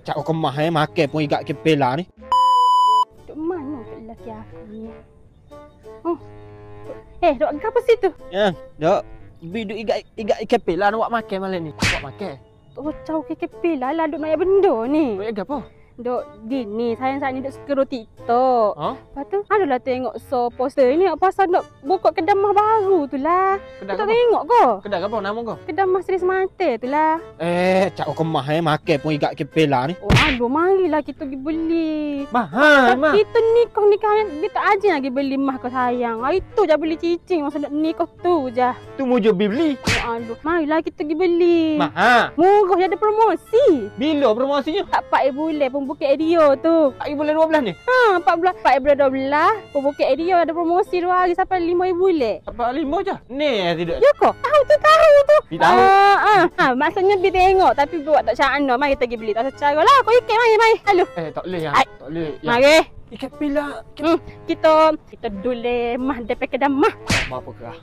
cak kemah makan pun igak kepela ni. Duk mana kat lelaki aku ni? Oh. Duk apa situ? Ya, dok. Bi duk igak kepela nak buat makan malam ni. Buat makan. Oh, cau KKP lah duk nak benda ni. Buat apa? Duk gini, sayang ni duk scroll TikTok. Ha? Lepas tu, adalah tengok poster ni pasal nak buka kedai mah baru tu lah. Kedai Tak apa? tengok ke? Kedai apa nama kau? Kedai mah Seri Semata tu lah. Cak kemah makan pun igak kepela ni. Oh, aduh, marilah kita pergi beli. Mahal, mah. Kita nikah dia tak aja lagi beli mah kau sayang. Itu je beli cicing masa nak nikah tu je. Tu mujur beli. Oh, aduh, marilah kita pergi beli. Mahal. Murah, ada promosi. Bila promosinya? Tak 4 bulan pun Bukit Edio tu. 4 bulan 12 ni. 4 bulan 12 pun Bukit Edio ada promosi 2 hari sampai 5 bulan. Apa 5 je? Ni tidak. Ya kok? Tahu tu. Bi tahu. Maksudnya bi tengok tapi buat tak syakna. Mari kita pergi beli. Tak secara lah. Kau ikat mari. Halo. Tak boleh ya. Ai. Tak boleh. Ya. Mari. Ikat pila. Kita dule mah depan kedai mah. Apa kerah?